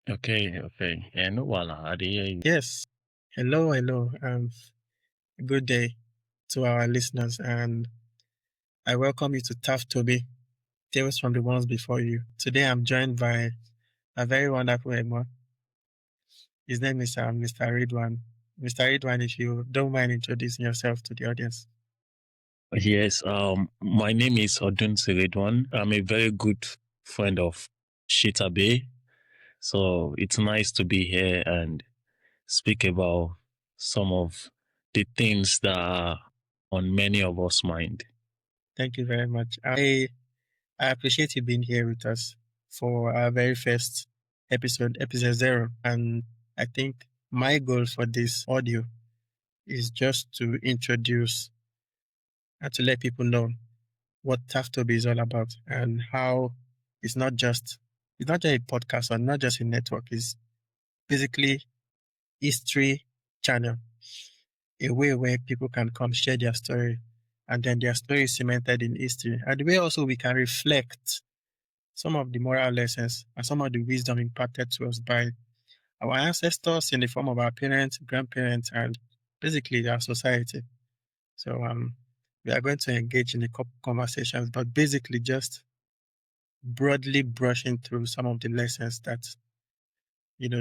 Okay. Yeah, no, wala. I dey hear you. Yes. Hello. Good day to our listeners, and I welcome you to TAFTOBY, Tales from the Ones Before You. Today I'm joined by a very wonderful Egmo. His name is Mr. Ridwan. Mr. Ridwan, if you don't mind introducing yourself to the audience. Yes, my name is Odun Ridwan. I'm a very good friend of Shita Bay. So it's nice to be here and speak about some of the things that are on many of us' mind. Thank you very much. I appreciate you being here with us for our very first episode 0. And I think my goal for this audio is just to introduce and to let people know what TAFTOBY is all about and how it's not just a podcast or not just a network. It's basically history channel, a way where people can come share their story, and then their story is cemented in history. And the way also we can reflect some of the moral lessons and some of the wisdom imparted to us by our ancestors in the form of our parents, grandparents, and basically our society. So we are going to engage in a couple conversations, but basically just broadly brushing through some of the lessons that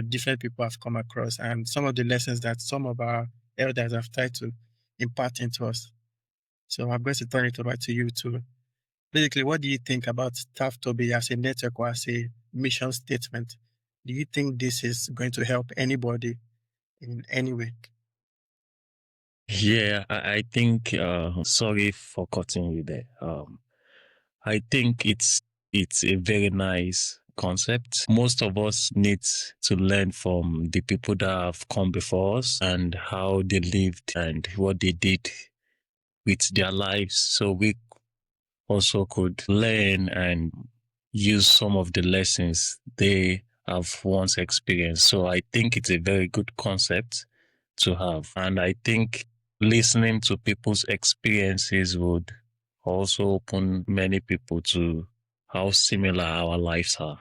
different people have come across and some of the lessons that some of our elders have tried to impart into us. So I'm going to turn it over to you to basically, what do you think about TAFTOBY as a network or as a mission statement? Do you think this is going to help anybody in any way? Yeah, I think sorry for cutting you there. I think it's a very nice concept. Most of us need to learn from the people that have come before us and how they lived and what they did with their lives. So we also could learn and use some of the lessons they have once experienced. So I think it's a very good concept to have. And I think listening to people's experiences would also open many people to how similar our lives are.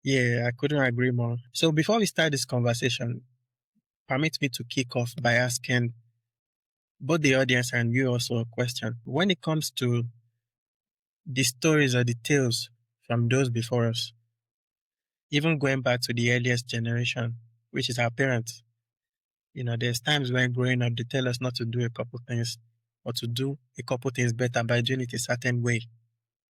Yeah, I couldn't agree more. So before we start this conversation, permit me to kick off by asking both the audience and you also a question. When it comes to the stories or the tales from those before us, even going back to the earliest generation, which is our parents, there's times when growing up, they tell us not to do a couple things or to do a couple things better by doing it a certain way.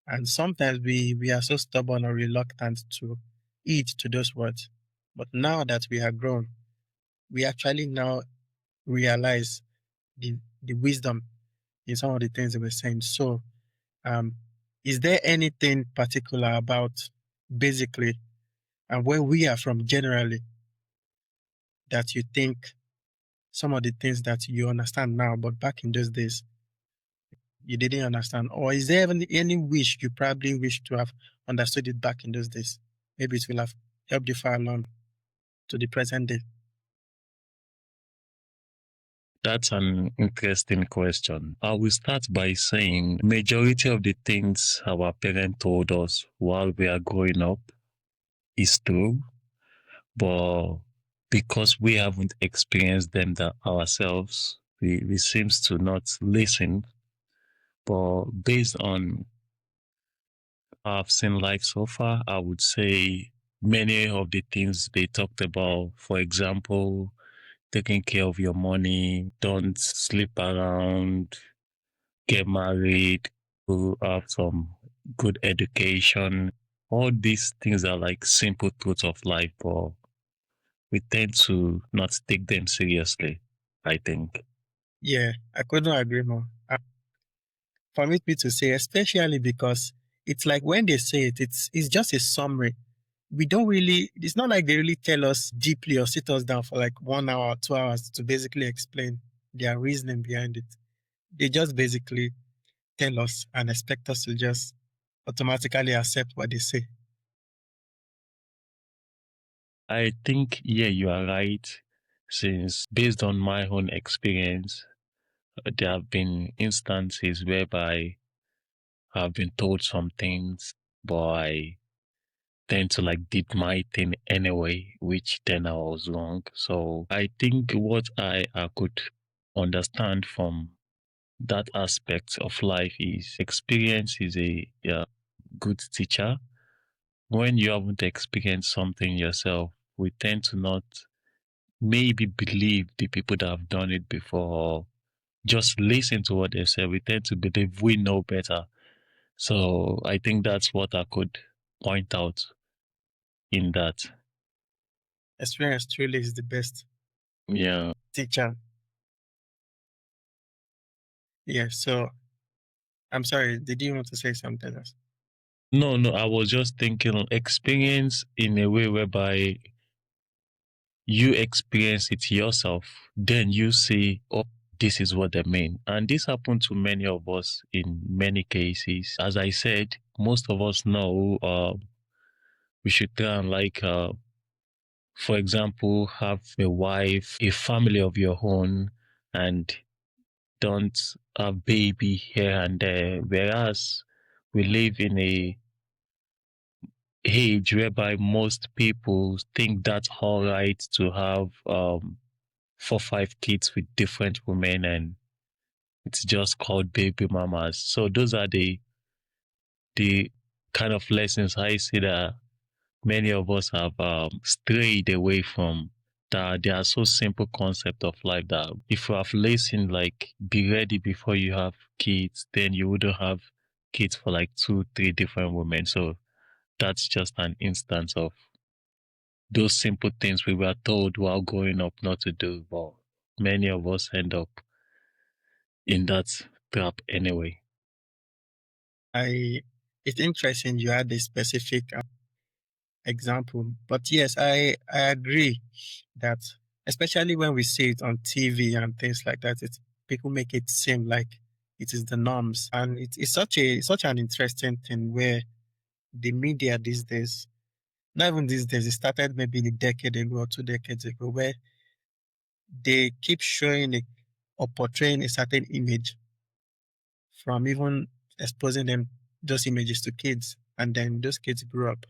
And sometimes we are so stubborn or reluctant to heed to those words. But now that we are grown, we actually now realize the wisdom in some of the things they were saying. So, is there anything particular about basically and where we are from generally that you think some of the things that you understand now, but back in those days you didn't understand? Or is there even any wish you probably wish to have understood it back in those days? Maybe it will have helped you far along to the present day. That's an interesting question. I will start by saying majority of the things our parents told us while we are growing up is true, but because we haven't experienced them that ourselves, we seems to not listen. But based on I've seen life so far, I would say many of the things they talked about, for example, taking care of your money, don't sleep around, get married, to have some good education. All these things are like simple truths of life, but we tend to not take them seriously, I think. Yeah, I couldn't agree more. Permit me to say, especially because it's like when they say it, it's just a summary. We don't really, it's not like they really tell us deeply or sit us down for like 1 hour or 2 hours to basically explain their reasoning behind it. They just basically tell us and expect us to just automatically accept what they say. I think, yeah, you are right. Since based on my own experience, there have been instances whereby I've been told some things, but tend to like did my thing anyway, which then I was wrong. So I think what I could understand from that aspect of life is experience is a good teacher. When you haven't experienced something yourself, we tend to not maybe believe the people that have done it before or just listen to what they say. We tend to believe we know better. So I think that's what I could point out in that. Experience truly is the best Yeah. teacher. Yeah. So I'm sorry. Did you want to say something else? No, I was just thinking experience in a way whereby you experience it yourself, then you say, oh, this is what they mean. And this happened to many of us in many cases. As I said, most of us know we should try and for example, have a wife, a family of your own, and don't have baby here and there. Whereas we live in a age whereby most people think that's all right to have 4, 5 kids with different women, and it's just called baby mamas. So those are the kind of lessons I see that many of us have strayed away from. That they are so simple concept of life that if you have listened, like be ready before you have kids, then you wouldn't have kids for like 2, 3 different women. So that's just an instance of those simple things we were told while growing up not to do, but many of us end up in that trap anyway. It's interesting you had a specific example, but yes, I agree that especially when we see it on TV and things like that, people make it seem like it is the norms, and it's such an interesting thing where the media these days, not even these days, it started maybe a decade ago or 2 decades ago, where they keep showing or portraying a certain image from even exposing them those images to kids, and then those kids grew up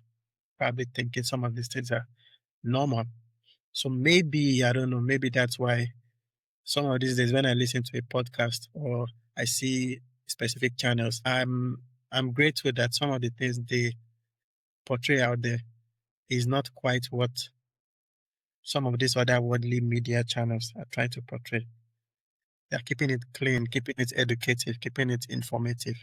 probably thinking some of these things are normal. So maybe, I don't know, maybe that's why some of these days when I listen to a podcast or I see specific channels, I'm grateful that some of the things they portray out there is not quite what some of these other worldly media channels are trying to portray. They're keeping it clean, keeping it educative, keeping it informative.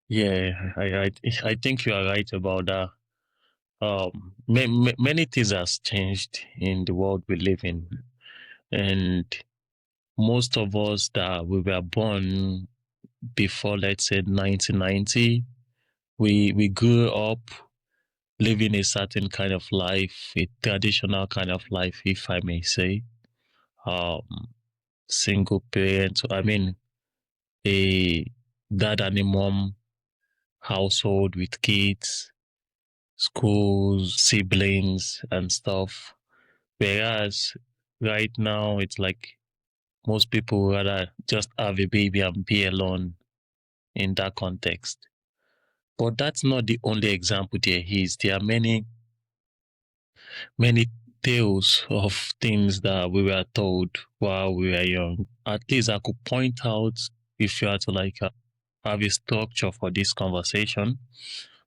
Yeah, I think you are right about that. Many things has changed in the world we live in, and most of us that we were born before, let's say 1990, we grew up living a certain kind of life, a traditional kind of life, if I may say. Um, Single parent. I mean, a dad and a mom household with kids, schools, siblings, and stuff. Whereas right now, it's like most people would rather just have a baby and be alone in that context. But that's not the only example there is. There are many tales of things that we were told while we were young. At least I could point out, if you had to have a structure for this conversation,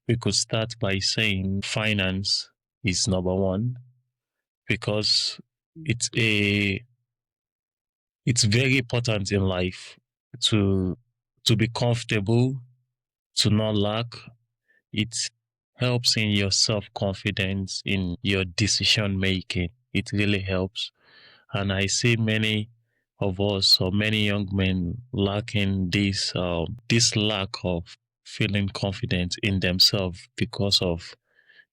we could start by saying finance is number one because it's a it's very important in life to be comfortable, to not lack. It helps in your self confidence, in your decision making. It really helps. And I see many of us or many young men lacking this lack of feeling confident in themselves because of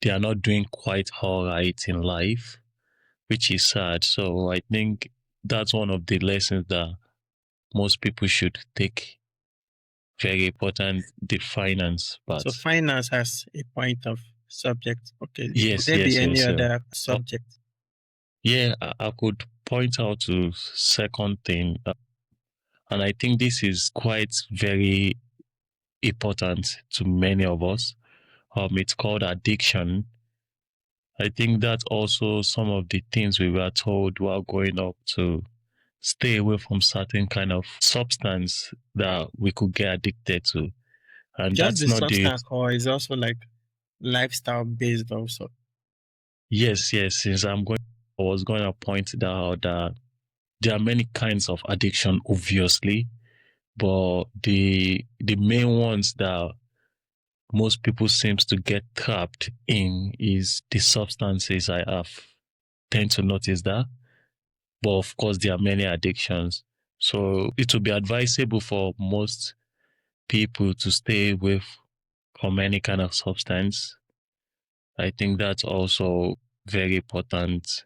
they are not doing quite all right in life, which is sad. So I think that's one of the lessons that most people should take very important, the finance So part. finance has a point of subject. Okay. Would Yes, there be yes, any yes. other subject? Yeah, I could point out to second thing, and I think this is quite very important to many of us. it's called addiction. I think that's also some of the things we were told while growing up, to stay away from certain kind of substance that we could get addicted to. And Just that's the not the substance, or is also like lifestyle based also? yes, yes. Since I was going to point that out that there are many kinds of addiction, obviously, but the main ones that most people seems to get trapped in is the substances. I have tend to notice that. But of course, there are many addictions. So it would be advisable for most people to stay away from any kind of substance. I think that's also very important.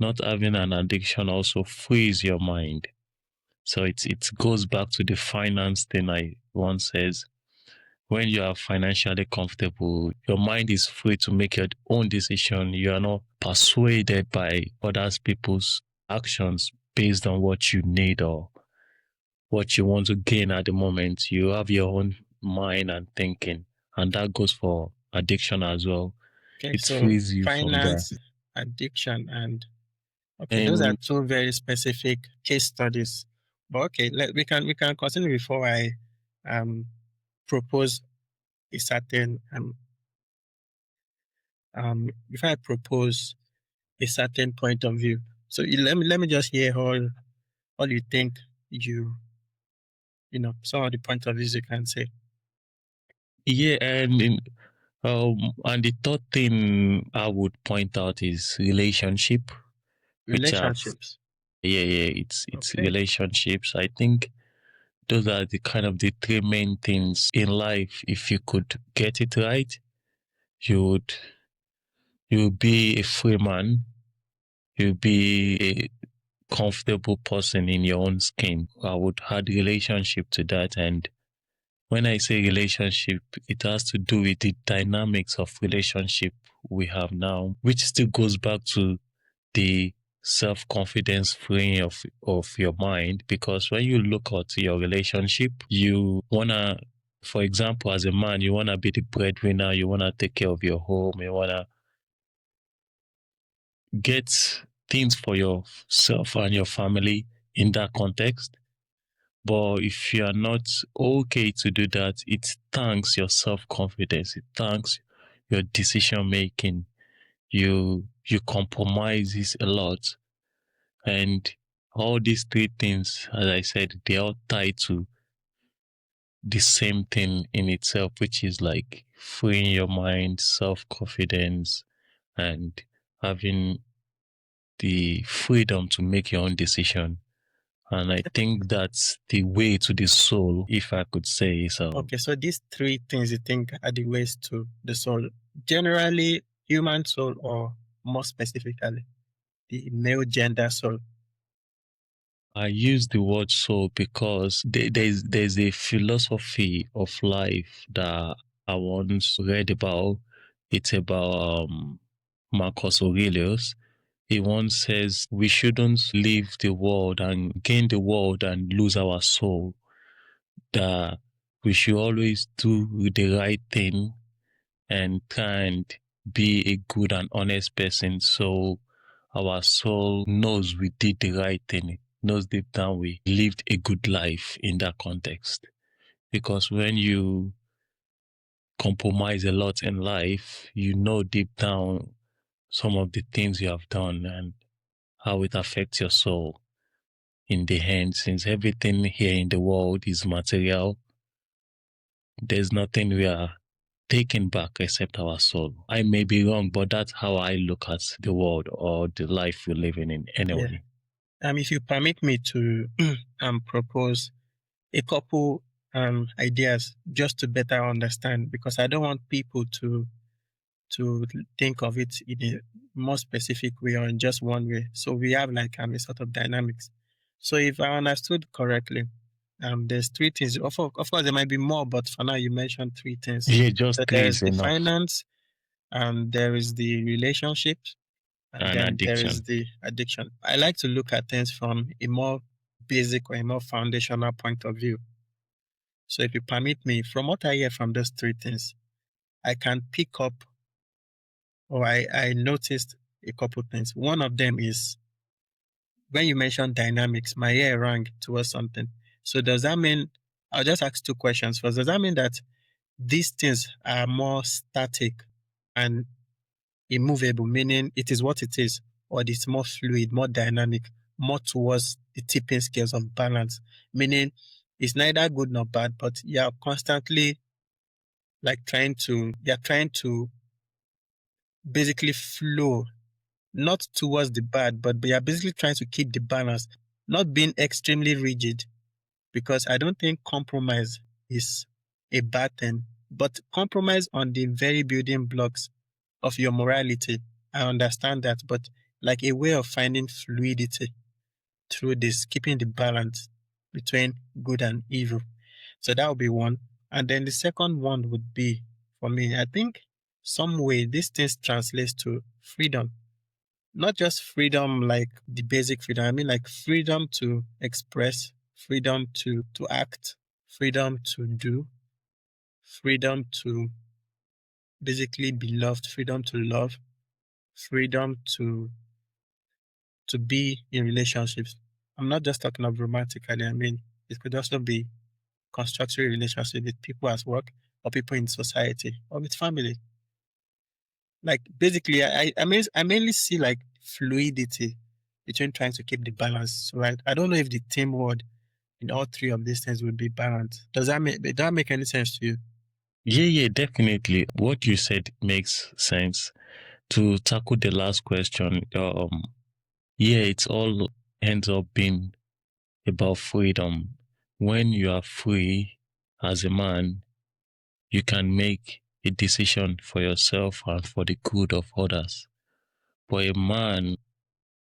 Not having an addiction also frees your mind. So it goes back to the finance thing I once says. When you are financially comfortable, your mind is free to make your own decision. You are not persuaded by other people's actions based on what you need or what you want to gain at the moment. You have your own mind and thinking, and that goes for addiction as well. Okay, It so frees you from that. finance, addiction, and okay, those are And two very specific case studies. But okay, we can continue before I propose a certain before I propose a certain point of view. So let me just hear all you think you know, some of the point of views you can say. yeah, and the third thing I would point out is relationship, which have Relationships. yeah, it's Okay. relationships. I think those are the kind of the three main things in life. If you could get it right, you would you'll be a free man. You'll be a comfortable person in your own skin. I would add relationship to that. And when I say relationship, it has to do with the dynamics of relationship we have now, which still goes back to the self-confidence freeing of your mind. Because when you look at your relationship, you wanna, for example, as a man, you wanna be the breadwinner, you wanna take care of your home, you wanna get things for yourself and your family in that context. But if you are not okay to do that, it tanks your self-confidence, it tanks your decision making. You compromise this a lot. And all these three things, as I said, they all tie to the same thing in itself, which is like freeing your mind, self-confidence, and having the freedom to make your own decision. And I think that's the way to the soul, if I could say so. Okay, so these three things you think are the ways to the soul. Generally, human soul, or more specifically, the male gender soul. I use the word soul because there's a philosophy of life that I once read about. It's about Marcus Aurelius. He once says we shouldn't leave the world and gain the world and lose our soul. That we should always do the right thing and try and be a good and honest person. So our soul knows we did the right thing, knows deep down we lived a good life in that context. Because when you compromise a lot in life, you know deep down some of the things you have done and how it affects your soul in the end. Since everything here in the world is material, there's nothing we are taking back except our soul. I may be wrong, but that's how I look at the world or the life we're living in anyway. If you permit me to propose a couple ideas just to better understand, because I don't want people to think of it in a more specific way or in just one way. So we have like a sort of dynamics. So if I understood correctly, there's three things. Of course, there might be more, but for now you mentioned three things. Yeah, So just three there's is the enough. finance, there is the relationships, and And then there is addiction. the addiction. I like to look at things from a more basic or a more foundational point of view. So if you permit me, from what I hear from those three things, I can pick up, or I noticed a couple things. One of them is when you mentioned dynamics, my ear rang towards something. So does that mean, I'll just ask two questions first. Does that mean that these things are more static and immovable, meaning it is what it is, or it's more fluid, more dynamic, more towards the tipping scales of balance, meaning it's neither good nor bad, but you're constantly like you're trying to basically flow, not towards the bad, but you're basically trying to keep the balance, not being extremely rigid, because I don't think compromise is a bad thing, but compromise on the very building blocks of your morality. I understand that, but like a way of finding fluidity through this, keeping the balance between good and evil. So that would be one. And then the second one would be, for me, I think some way this thing translates to freedom. Not just freedom like the basic freedom, I mean like freedom to express, freedom to act, freedom to do, freedom to basically be loved, freedom to love, freedom to be in relationships. I'm not just talking of romantically, I mean it could also be constructive relationship with people at work or people in society or with family. Like basically I mainly see like fluidity between trying to keep the balance. Right. I don't know if the team word in all three of these things would be balance. Does that make any sense to you? Yeah, definitely. What you said makes sense. To tackle the last question, yeah, it's all ends up being about freedom. When you are free as a man, you can make a decision for yourself and for the good of others. But a man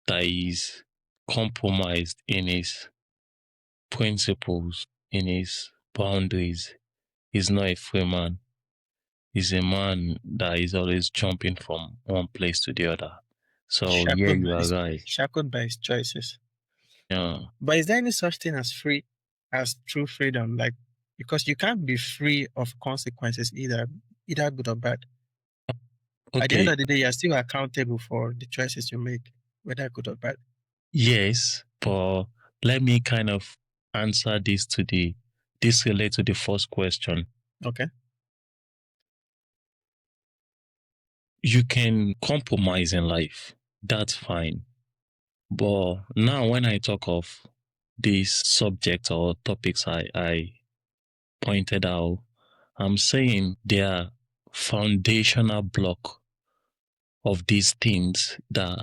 that is compromised in his principles, in his boundaries, is not a free man. He's a man that is always jumping from one place to the other. So yeah, Shackled by you are his right. shackled by his choices. Yeah. But is there any such thing as free, as true freedom? Like, because you can't be free of consequences either good or bad. At the end Okay. of the day, you're still accountable for the choices you make, whether good or bad. Yes, but let me kind of answer this relate to the first question. Okay. You can compromise in life. That's fine. But now when I talk of these subjects or topics I pointed out, I'm saying they are foundational block of these things that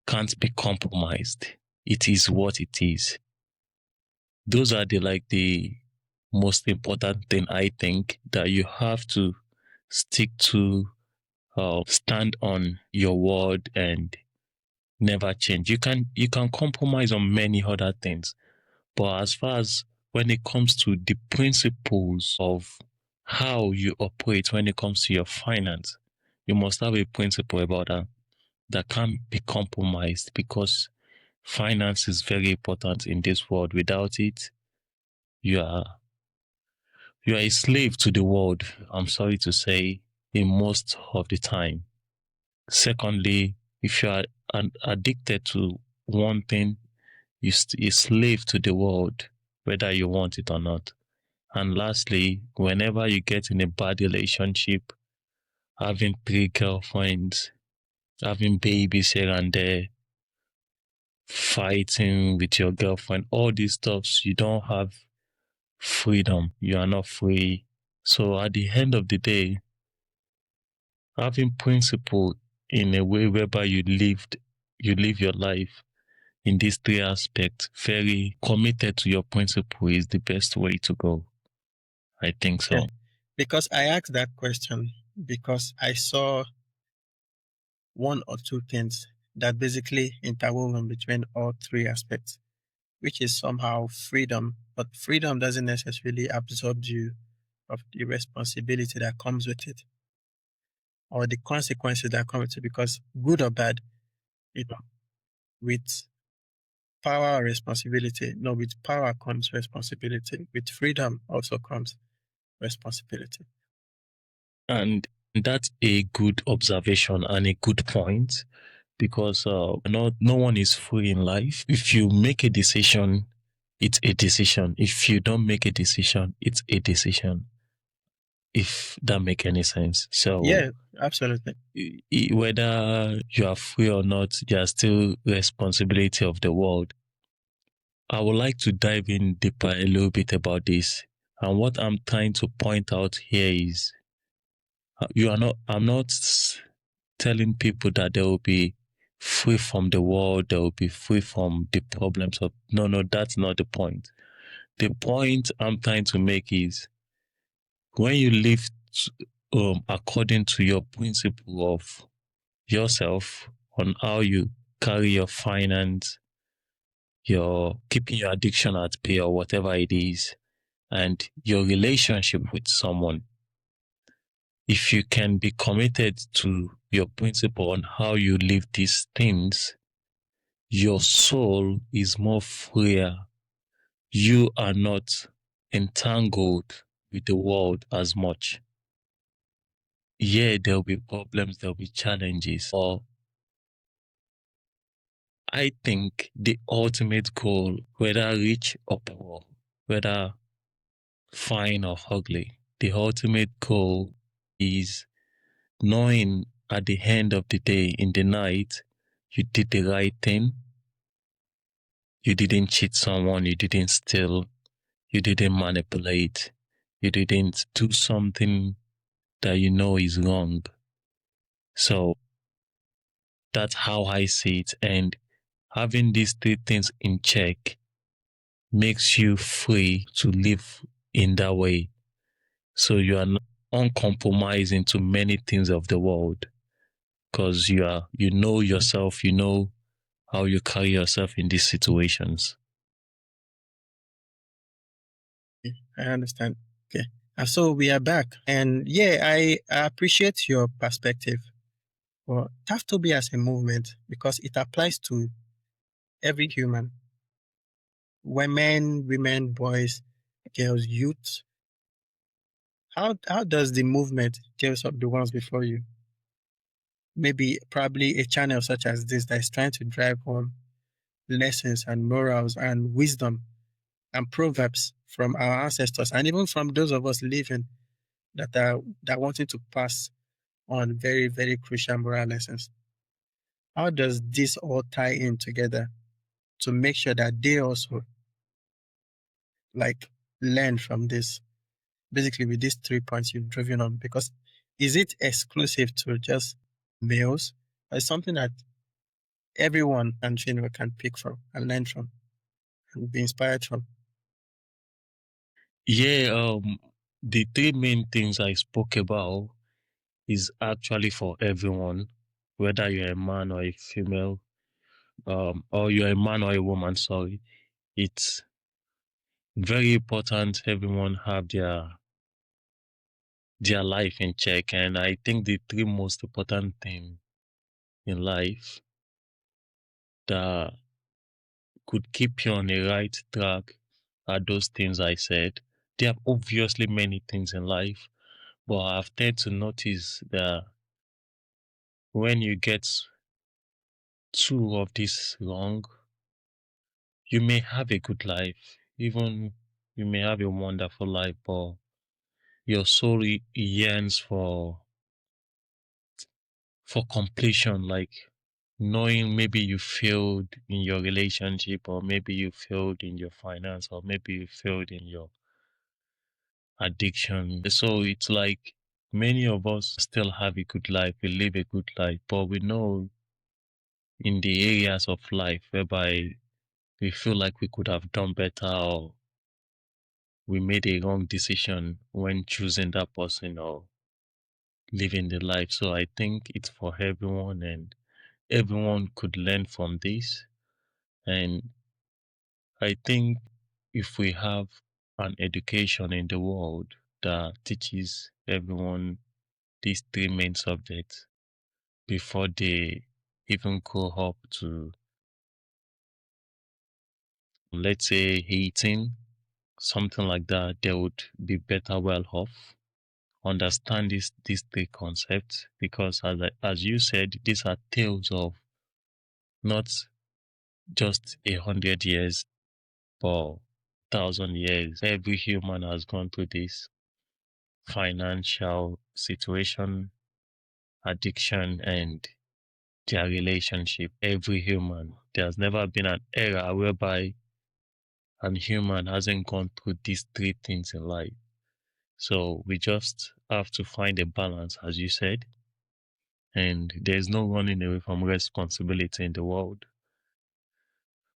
can't be compromised. It is what it is. Those are the most important thing I think that you have to stick to, stand on your word and never change. You can compromise on many other things, but as far as when it comes to the principles of how you operate when it comes to your finance, you must have a principle about that can't be compromised because finance is very important in this world. Without it, you are you are a slave to the world. I'm sorry to say, in most of the time. Secondly, if you are addicted to one thing, you're a slave to the world, whether you want it or not. And lastly, whenever you get in a bad relationship, having three girlfriends, having babies here and there, fighting with your girlfriend, all these stuffs, you don't have freedom. You are not free. So at the end of the day, having principle in a way whereby you live your life in these three aspects, very committed to your principle is the best way to go. I think so. Yeah. Because I asked that question because I saw one or two things that basically interwoven between all three aspects, which is somehow freedom. But freedom doesn't necessarily absorb you of the responsibility that comes with it or the consequences that come with it, because good or bad, you know, with power or responsibility. No, with power comes responsibility. With freedom also comes responsibility. And That's a good observation and a good point because no one is free in life. If you make a decision, it's a decision. If you don't make a decision, it's a decision. If that make any sense. So Yeah, absolutely. whether you are free or not, there's still responsibility of the world. I would like to dive in deeper a little bit about this. And what I'm trying to point out here is I'm not telling people that they will be free from the world, they will be free from the problems of, no, that's not the point. The point I'm trying to make is when you live according to your principle of yourself on how you carry your finance, your keeping your addiction at bay or whatever it is, and your relationship with someone. If you can be committed to your principle on how you live these things, your soul is more freer. You are not entangled with the world as much. Yeah, there'll be problems, there'll be challenges, or I think the ultimate goal, whether rich or poor, whether fine or ugly, the ultimate goal is knowing at the end of the day, in the night, you did the right thing. You didn't cheat someone, you didn't steal, you didn't manipulate, you didn't do something that you know is wrong. So that's how I see it. And having these three things in check makes you free to live in that way. So you are not uncompromising to many things of the world because you know yourself, you know how you carry yourself in these situations. I understand. Okay. And so we are back. And yeah, I appreciate your perspective. Well, TAFTOBY as a movement because it applies to every human. Women, boys, girls, youth. How does the movement tales of the ones before you? Maybe probably a channel such as this that is trying to drive home lessons and morals and wisdom and proverbs from our ancestors and even from those of us living that wanting to pass on very, very crucial moral lessons. How does this all tie in together to make sure that they also like learn from this? Basically, with these 3 points you've driven on, because is it exclusive to just males, or is something that everyone and can pick from and learn from and be inspired from? Yeah, the three main things I spoke about is actually for everyone, whether you're a man or a female, or you're a man or a woman, sorry. It's very important everyone have their life in check. And I think the three most important things in life that could keep you on a right track are those things I said. There are obviously many things in life, but I've tend to notice that when you get two of these wrong, you may have a good life, even you may have a wonderful life, but your soul yearns for completion, like knowing maybe you failed in your relationship, or maybe you failed in your finance, or maybe you failed in your addiction. So it's like many of us still have a good life, we live a good life, but we know in the areas of life whereby we feel like we could have done better, or we made a wrong decision when choosing that person or living the life. So I think it's for everyone, and everyone could learn from this. And I think if we have an education in the world that teaches everyone these three main subjects before they even go up to, let's say, 18, something like that, they would be better well off, understand these three concepts, because as you said, these are tales of not just 100 years, but 1,000 years. Every human has gone through this financial situation, addiction, and their relationship. Every human. There's never been an era whereby an human hasn't gone through these three things in life. So we just have to find a balance, as you said, and there's no running away from responsibility in the world,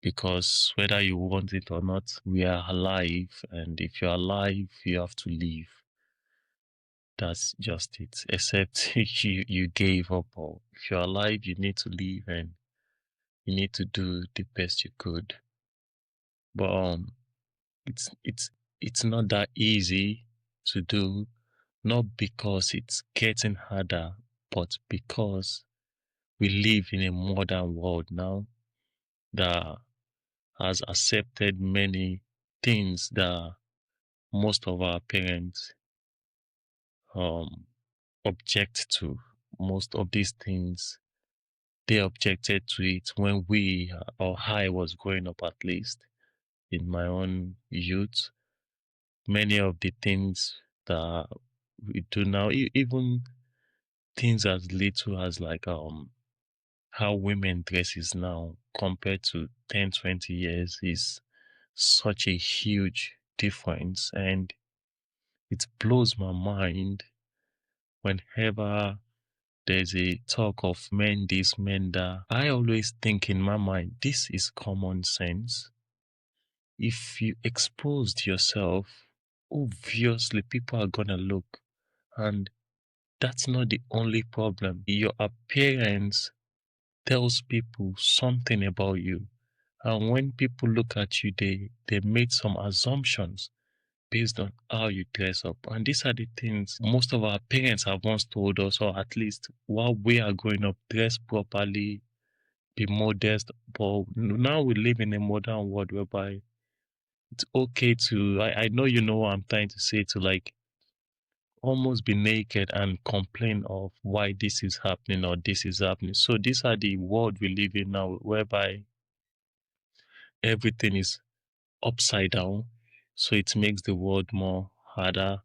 because whether you want it or not, we are alive, and if you're alive, you have to live. That's just it. Except you gave up, or if you're alive, you need to live, and you need to do the best you could. But it's not that easy to do, not because it's getting harder, but because we live in a modern world now that has accepted many things that most of our parents um object to. Most of these things, they objected to it when we, or I, was growing up, at least in my own youth. Many of the things that we do now, even things as little as like how women dresses now compared to 10, 20 years, is such a huge difference. And it blows my mind whenever there's a talk of men this, men that. I always think in my mind, this is common sense. If you exposed yourself, obviously people are gonna look. And that's not the only problem. Your appearance tells people something about you. And when people look at you, they made some assumptions based on how you dress up. And these are the things most of our parents have once told us, or at least while we are growing up, dress properly, be modest. But now we live in a modern world whereby it's okay to, I know you know what I'm trying to say, to like almost be naked and complain of why this is happening or this is happening. So these are the world we live in now, whereby everything is upside down. So it makes the world more harder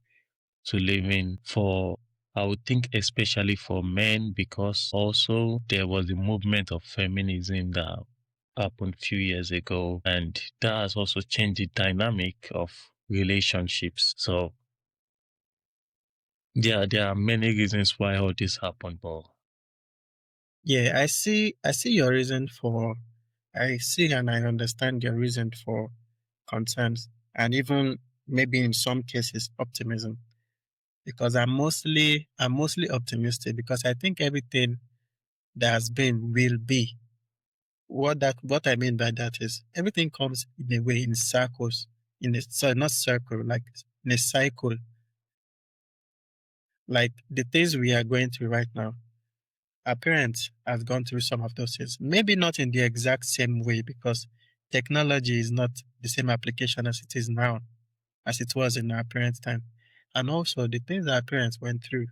to live in for, I would think, especially for men, because also there was a movement of feminism that happened a few years ago, and that has also changed the dynamic of relationships. So there are many reasons why all this happened, but Yeah, I see your reason for I see and I understand your reason for concerns, and even maybe in some cases optimism, because I'm mostly optimistic, because I think everything that has been will be. What I mean by that is everything comes in a way, in circles, in a, sorry, not circle, like in a cycle. Like the things we are going through right now, our parents have gone through some of those things. Maybe not in the exact same way, because technology is not the same application as it is now, as it was in our parents' time. And also the things that our parents went through,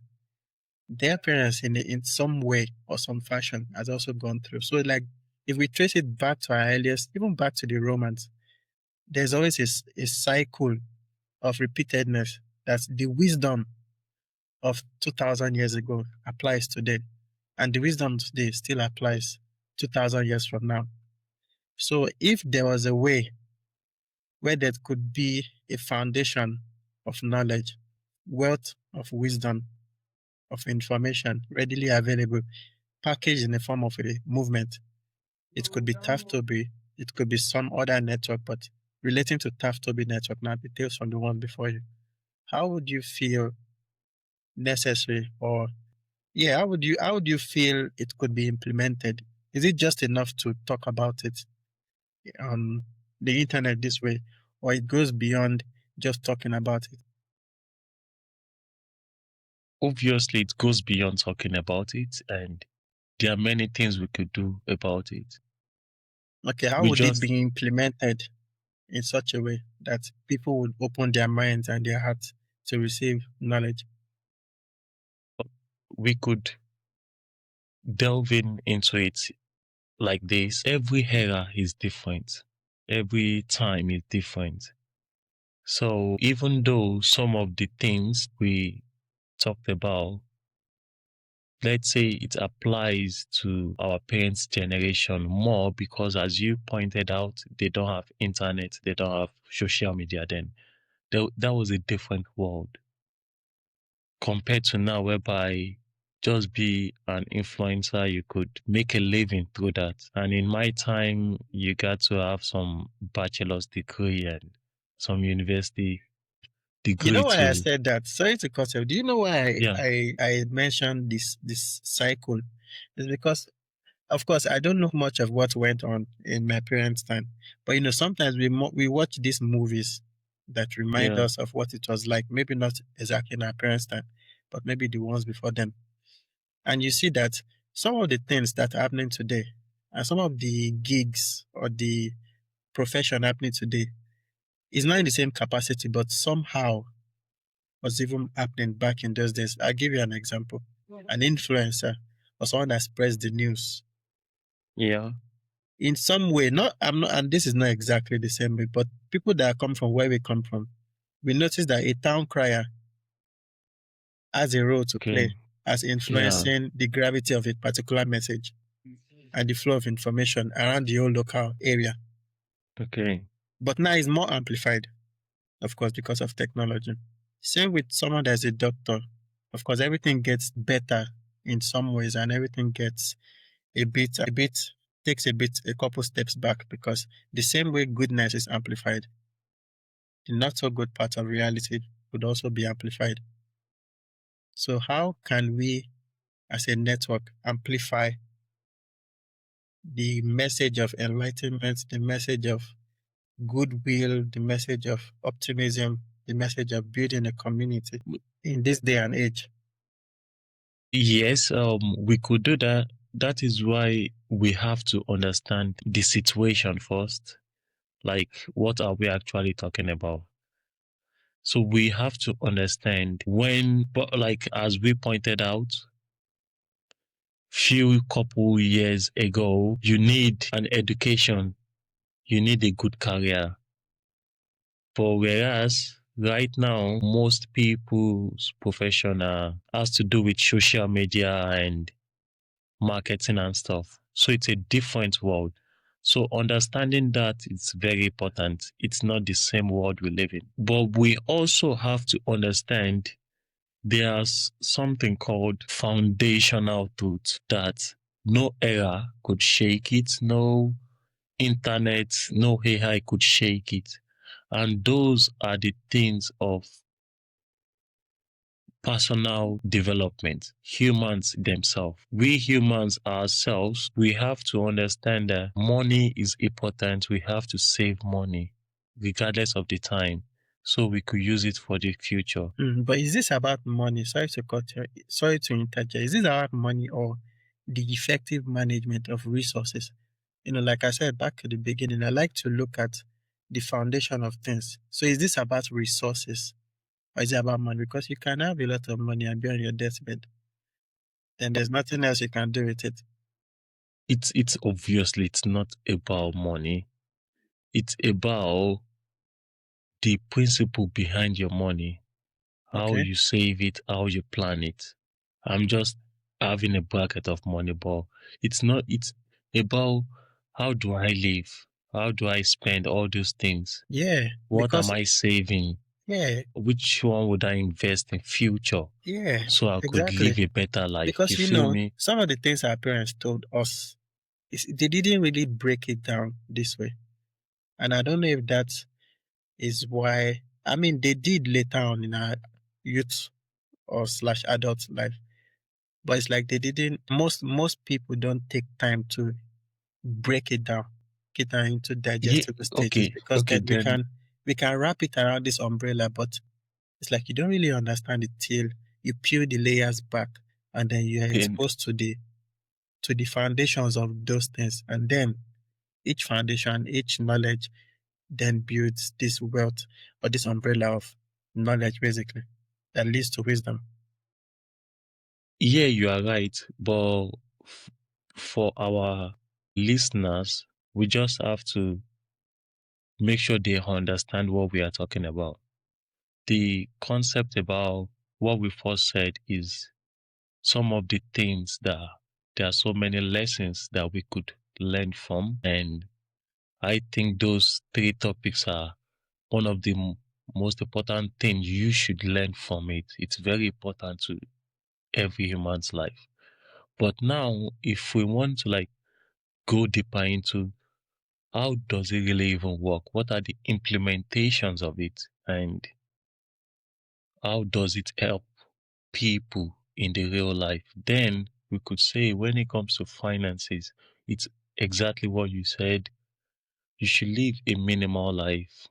their parents in some way or some fashion has also gone through. So like if we trace it back to our earliest, even back to the Romans, there's always a cycle of repeatedness. That's the wisdom of 2000 years ago applies today. And the wisdom today still applies 2000 years from now. So if there was a way where there could be a foundation of knowledge, wealth of wisdom, of information readily available, packaged in the form of a movement, it could be TAFTOBY, it could be some other network, but relating to TAFTOBY Network, not details from the one before you. How would you feel necessary, or yeah, how would you feel it could be implemented? Is it just enough to talk about it on the internet this way, or it goes beyond just talking about it? obviously it goes beyond talking about it, and there are many things we could do about it. Okay, how We would it just be implemented in such a way that people would open their minds and their hearts to receive knowledge? we could delve into it like this. Every era is different. Every time is different. So even though some of the things we talked about, let's say it applies to our parents' generation more because as you pointed out, they don't have internet, they don't have social media then. That was a different world compared to now whereby just be an influencer, you could make a living through that. And in my time, you got to have some bachelor's degree and some university You degree know why I to, said that? Sorry to cut you. Do you know why yeah, I mentioned this cycle? It's because, of course, I don't know much of what went on in my parents' time, but sometimes we watch these movies that remind yeah, us of what it was like. Maybe not exactly in our parents' time, but maybe the ones before them. And you see that some of the things that are happening today, and some of the gigs or the profession happening today, is not in the same capacity, but somehow was even happening back in those days. I'll give you an example. An influencer or someone that spreads the news. yeah, In some way, I'm not, and this is not exactly the same way, but people that come from where we come from, we notice that a town crier has a role to play okay, as yeah, influencing the gravity of a particular message and the flow of information around the whole local area. okay, But now it's more amplified, of course, because of technology. Same with someone that's a doctor. Of course, everything gets better in some ways and everything gets takes a couple steps back because the same way goodness is amplified, the not so good part of reality would also be amplified. So how can we as a network amplify the message of enlightenment, the message of goodwill, the message of optimism, the message of building a community in this day and age? yes, we could do that. That is why we have to understand the situation first. Like, what are we actually talking about? So we have to understand when, but like as we pointed out, few couple years ago, you need an education, you need a good career. But whereas right now, most people's profession has to do with social media and marketing and stuff. So it's a different world. So understanding that is very important. It's not the same world we live in. But we also have to understand there's something called foundational truth that no era could shake it, no internet, no AI could shake it. And those are the things of personal development, humans themselves. We humans ourselves, we have to understand that money is important. We have to save money regardless of the time so we could use it for the future. But is this about money? Sorry to interject. Is this about money or the effective management of resources? Like I said back at the beginning, I like to look at the foundation of things. So is this about resources or is it about money? Because you can have a lot of money and be on your deathbed. Then there's nothing else you can do with it. It's obviously it's not about money. It's about the principle behind your money, how Okay. you save it, how you plan it. I'm just having a bracket of money, but it's about how do I live? How do I spend all those things? Yeah. What am Because I saving? yeah, Which one would I invest in future yeah, so I could exactly. live a better life? Because You feel me? some of the things our parents told us they didn't really break it down this way. And I don't know if that is why they did later on in our youth or slash adult life. But it's like they didn't most people don't take time to break it down, get it into Yeah, digestible stages okay, because okay, then then we can wrap it around this umbrella, but it's like you don't really understand it till you peel the layers back and then you are then exposed to the foundations of those things. And then each foundation, each knowledge then builds this wealth or this umbrella of knowledge basically that leads to wisdom. Yeah, you are right. But for our listeners, we just have to make sure they understand what we are talking about. The concept about what we first said is some of the things that there are so many lessons that we could learn from. And I think those three topics are one of the most important things you should learn from it. It's very important to every human's life. But now, if we want to like go deeper into how does it really even work? What are the implementations of it? And how does it help people in the real life? Then we could say when it comes to finances, it's exactly what you said. You should live a minimal life,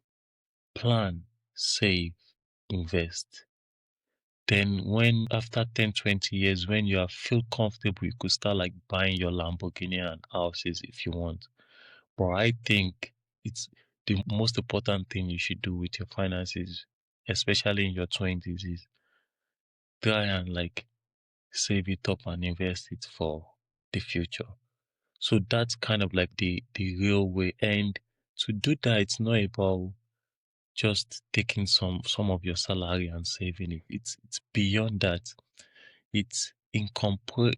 plan, save, invest. Then when after 10, 20 years, when you are feel comfortable, you could start like buying your Lamborghini and houses if you want. But I think it's the most important thing you should do with your finances, especially in your 20s, is try and like save it up and invest it for the future. So that's kind of like the real way. And to do that, it's not about just taking some of your salary and saving it. It's beyond that. It incorporates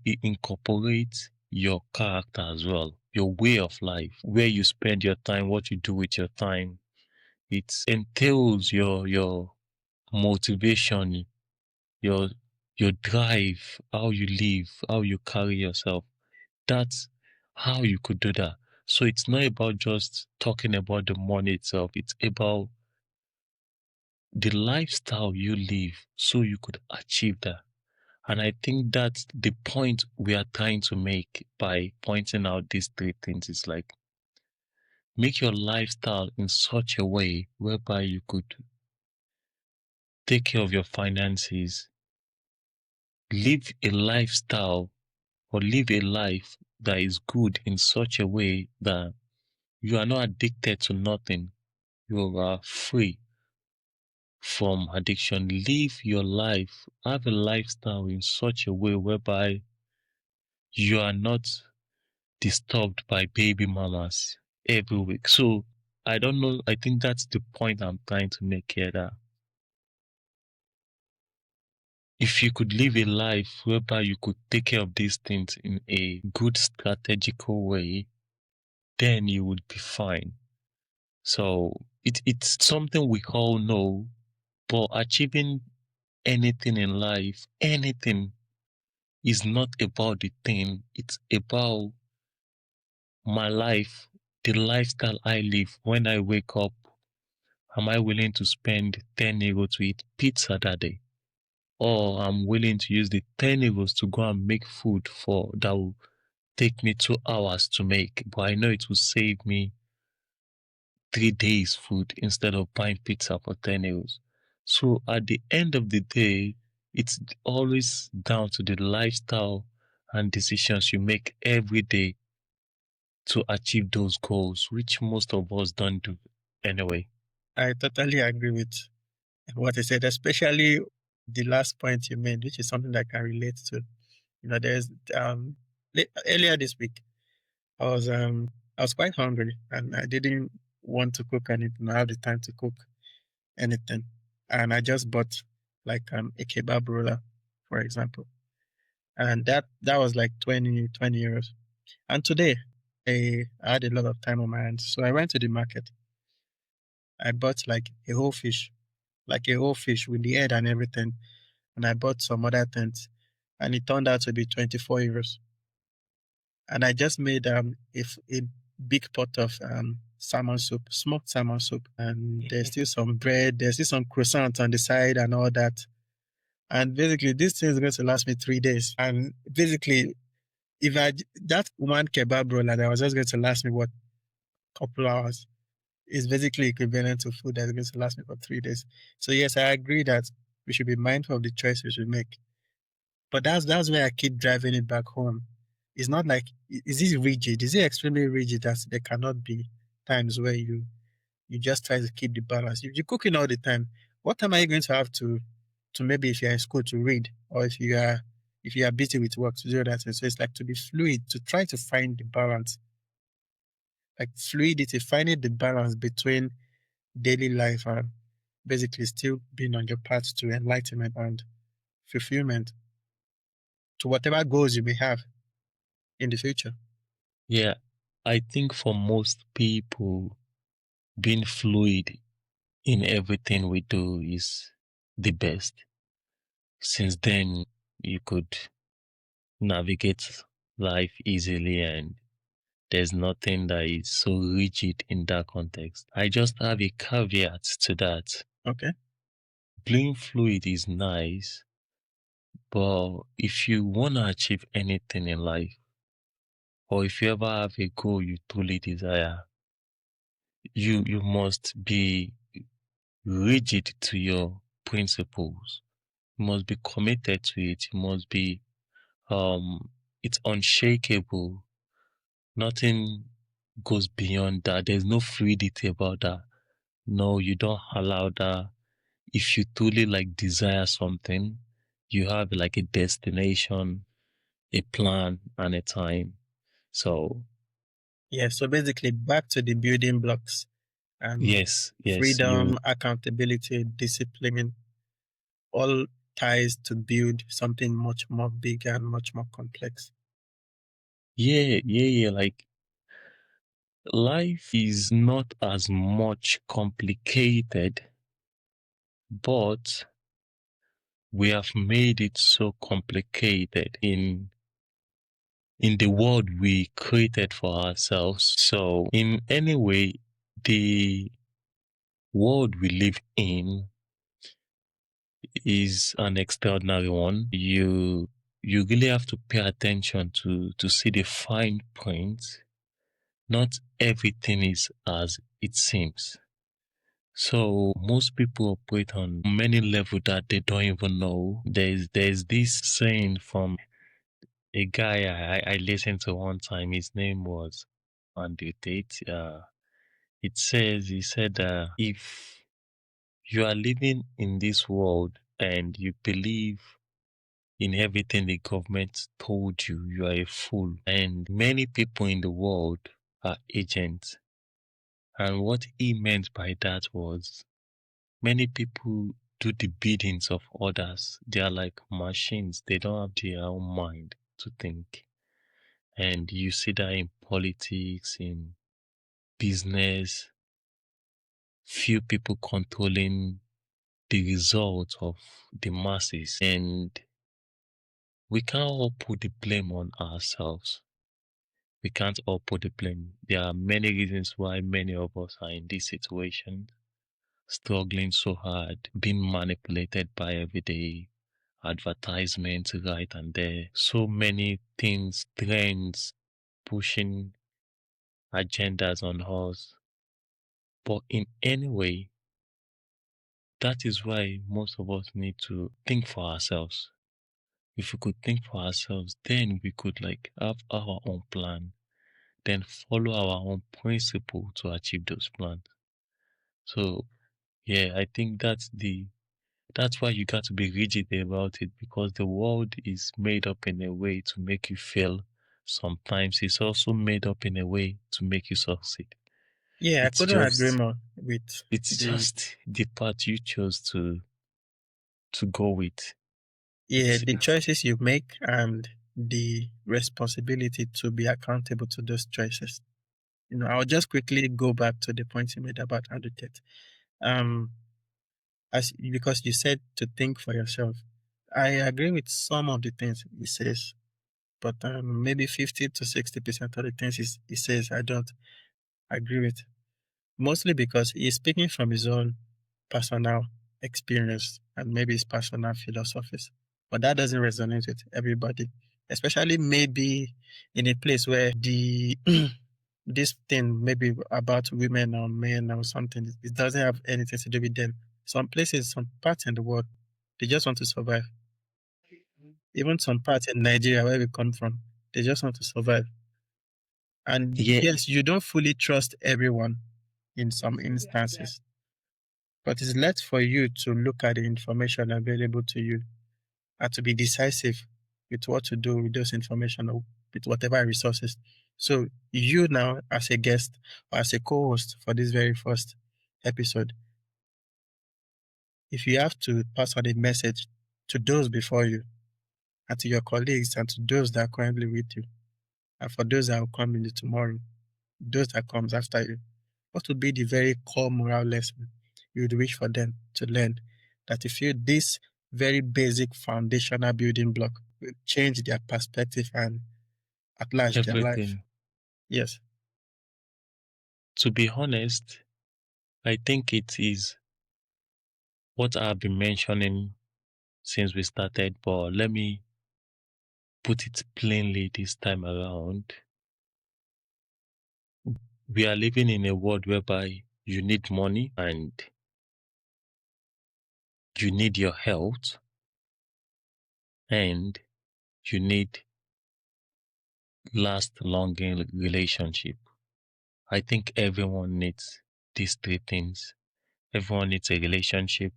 your character as well, your way of life, where you spend your time, what you do with your time. It entails your motivation, your your drive, how you live, how you carry yourself. That's how you could do that. So it's not about just talking about the money itself. It's about the lifestyle you live so you could achieve that. And I think that's the point we are trying to make by pointing out these three things. It's like make your lifestyle in such a way whereby you could take care of your finances, live a lifestyle or live a life that is good in such a way that you are not addicted to nothing. You are free from addiction. Live your life, have a lifestyle in such a way whereby you are not disturbed by baby mamas every week. So I don't know. I think that's the point I'm trying to make here, that if you could live a life whereby you could take care of these things in a good strategical way, then you would be fine. So it's something we all know, but achieving anything in life, anything is not about the thing. It's about my life, the lifestyle I live. When I wake up, am I willing to spend 10 euros to eat pizza that day? Or I'm willing to use the 10 euros to go and make food for that will take me 2 hours to make, but I know it will save me 3 days food instead of buying pizza for 10 euros. So at the end of the day, it's always down to the lifestyle and decisions you make every day to achieve those goals, which most of us don't do anyway. I totally agree with what you said, especially the last point you made, which is something that I can relate to. There's earlier this week, I was quite hungry and I didn't want to cook anything. I have the time to cook anything, and I just bought like a kebab roller, for example, and that was like 20 euros. And today, I had a lot of time on my hands, so I went to the market. I bought like a whole fish, with the head and everything, and I bought some other things, and it turned out to be 24 euros. And I just made a big pot of salmon soup, smoked salmon soup, and there's still some bread, there's still some croissants on the side and all that. And basically, this thing is going to last me 3 days. And basically, if that one kebab roller that was just going to last me what, couple hours, is basically equivalent to food that's going to last me for 3 days. So yes, I agree that we should be mindful of the choices we make. But that's where I keep driving it back home. It's not like, is it rigid? Is it extremely rigid that there cannot be times where you just try to keep the balance? If you're cooking all the time, what time are you going to have to maybe if you're in school to read, or if you are if you are busy with work, to do other things. So it's like to be fluid, to try to find the balance. Like fluidity, finding the balance between daily life and basically still being on your path to enlightenment and fulfillment to whatever goals you may have in the future. Yeah, I think for most people, being fluid in everything we do is the best. Since then, you could navigate life easily, and there's nothing that is so rigid in that context. I just have a caveat to that. Okay. Being fluid is nice, but if you want to achieve anything in life, or if you ever have a goal you truly desire, you must be rigid to your principles. You must be committed to it. You must be it's unshakable. Nothing goes beyond that. There's no fluidity about that. No, you don't allow that. If you truly like desire something, you have like a destination, a plan, and a time. So yeah, so basically back to the building blocks and yes, freedom, accountability, discipline, all ties to build something much more bigger and much more complex. yeah. Like life is not as much complicated, but we have made it so complicated in the world we created for ourselves. So in any way, the world we live in is an extraordinary one. You really have to pay attention to see the fine print. Not everything is as it seems. So most people operate on many levels that they don't even know. There's this saying from a guy I listened to one time. His name was Andrew Tate. He said, if you are living in this world and you believe in everything the government told you, you are a fool. And many people in the world are agents. And what he meant by that was many people do the biddings of others. They are like machines. They don't have their own mind to think. And you see that in politics, in business, few people controlling the result of the masses. And we can't all put the blame on ourselves. We can't all put the blame. There are many reasons why many of us are in this situation, struggling so hard, being manipulated by everyday advertisements right and there. So many things, trends, pushing agendas on us. But in any way, that is why most of us need to think for ourselves. If we could think for ourselves, then we could like have our own plan, then follow our own principle to achieve those plans. So yeah, I think that's why you got to be rigid about it, because the world is made up in a way to make you fail. Sometimes it's also made up in a way to make you succeed. Yeah, I It's couldn't agree just more with it's the just the path you chose to go with. the choices you make and the responsibility to be accountable to those choices. I'll just quickly go back to the point you made about advocate. Because you said to think for yourself. I agree with some of the things he says, but maybe 50 to 60% of the things he says I don't agree with. Mostly because he's speaking from his own personal experience and maybe his personal philosophies. But that doesn't resonate with everybody, especially maybe in a place where the this thing maybe about women or men or something, it doesn't have anything to do with them. Some places, some parts in the world, they just want to survive. Even some parts in Nigeria where we come from, they just want to survive. And Yeah, yes, you don't fully trust everyone in some instances, but it's left for you to look at the information available to you and to be decisive with what to do with those information or with whatever resources. So you now, as a guest or as a co-host for this very first episode, if you have to pass on a message to those before you and to your colleagues and to those that are currently with you, and for those that will come in the tomorrow, those that comes after you, what would be the very core moral lesson you would wish for them to learn that you feel this very basic foundational building block will change their perspective and at large their life? Everything. Yes. To be honest, I think it is what I've been mentioning since we started, but let me put it plainly this time around. We are living in a world whereby you need money and you need your health and you need last long relationship. I think everyone needs these three things. Everyone needs a relationship.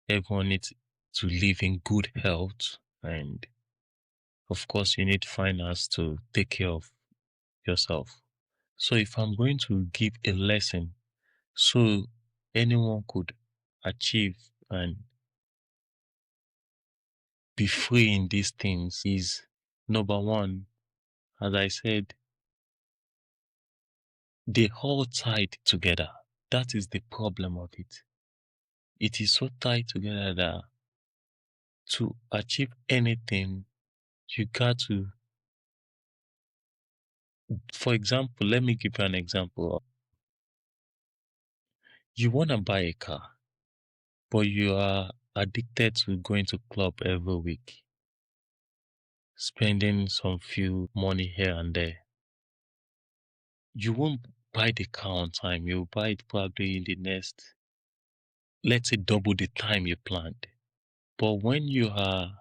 Everyone needs to live in good health. And of course, you need finance to take care of yourself. So if I'm going to give a lesson so anyone could achieve and be free in these things is number one, as I said, they all tied together. That is the problem of it. It is so tied together that to achieve anything, you got to, for example, let me give you an example. You want to buy a car, but you are addicted to going to club every week, spending some few money here and there. You won't buy the car on time. You'll buy it probably in the next, let's say, double the time you planned. But when you are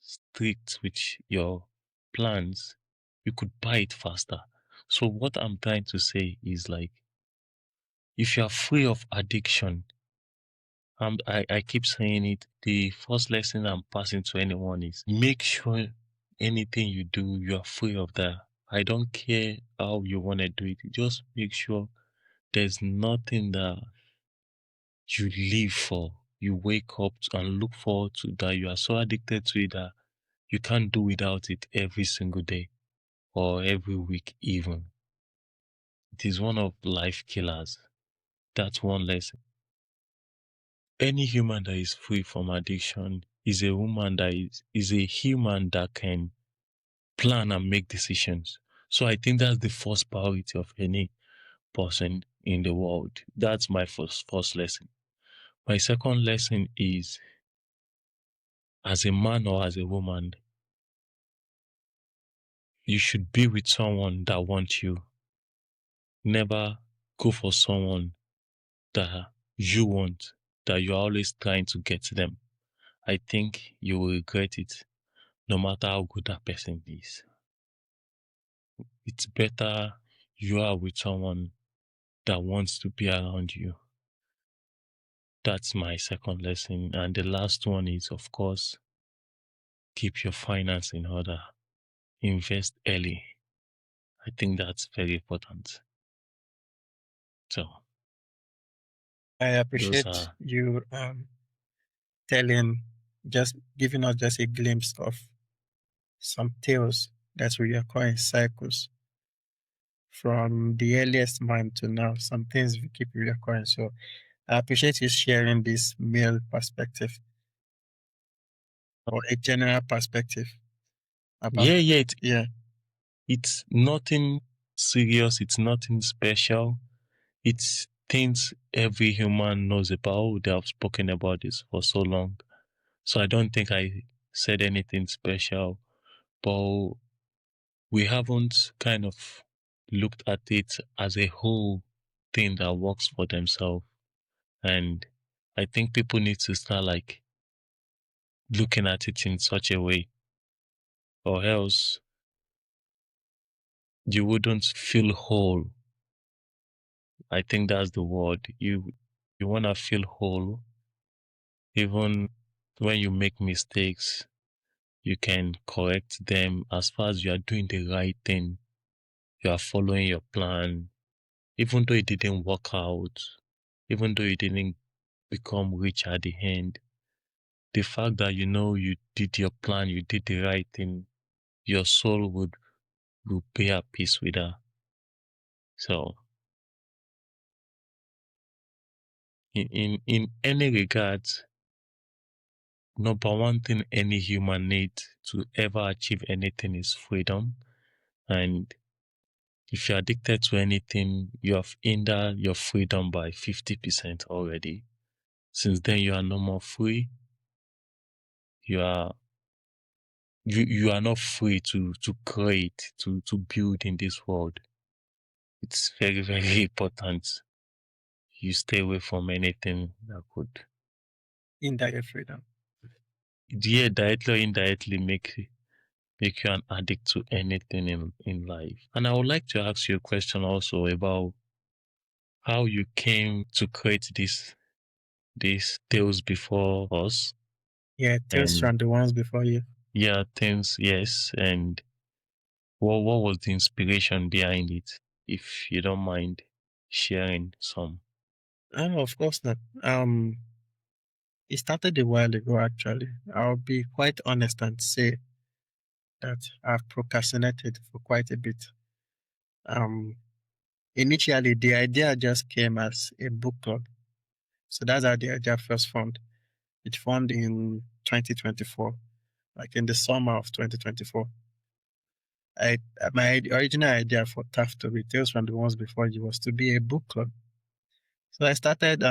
strict with your plans, you could buy it faster. So what I'm trying to say is like, if you are free of addiction, I keep saying it, the first lesson I'm passing to anyone is make sure anything you do, you are free of that. I don't care how you want to do it. Just make sure there's nothing that you live for. You wake up and look forward to that. You are so addicted to it that you can't do without it every single day or every week even. It is one of life killers. That's one lesson. Any human that is free from addiction is a woman that is a human that can plan and make decisions. So I think that's the first priority of any person in the world. That's my first lesson. My second lesson is, as a man or as a woman, you should be with someone that wants you. Never go for someone that you want, that you're always trying to get to them. I think you will regret it no matter how good that person is. It's better you are with someone that wants to be around you. That's my second lesson. And the last one is, of course, keep your finance in order. Invest early. I think that's very important. So I those appreciate are, you telling, just giving us just a glimpse of some tales that reoccur in cycles from the earliest mind to now. Some things we keep reoccurring. So I appreciate you sharing this male perspective or a general perspective about. yeah, Yeah. it's nothing serious. It's nothing special. It's things every human knows about. They have spoken about this for so long. So I don't think I said anything special, but we haven't kind of looked at it as a whole thing that works for themselves. And I think people need to start like looking at it in such a way, or else you wouldn't feel whole. I think that's the word. You wanna feel whole even when you make mistakes. You can correct them as far as you are doing the right thing. You are following your plan, even though it didn't work out, even though you didn't become rich at the end. The fact that you know you did your plan, you did the right thing, your soul will be at peace with that. So in any regards, number one thing any human needs to ever achieve anything is freedom. And if you're addicted to anything, you have hindered your freedom by 50% already. Since then, you are no more free. You are not free to create, to build in this world. It's very, very important. You stay away from anything that could, Indirect freedom. yeah, directly or indirectly make you an addict to anything in life. And I would like to ask you a question also about how you came to create these tales before us. Yeah, tales And from the ones before you. yeah, things, yes. And what was the inspiration behind it? If you don't mind sharing some. Oh, of course not. It started a while ago, actually. I'll be quite honest and say that I've procrastinated for quite a bit. Um, Initially, the idea just came as a book club. So that's how the idea first formed. It formed in 2024, like in the summer of 2024. My original idea for TAFTOBY, Tales from the Ones Before You, was to be a book club. So I started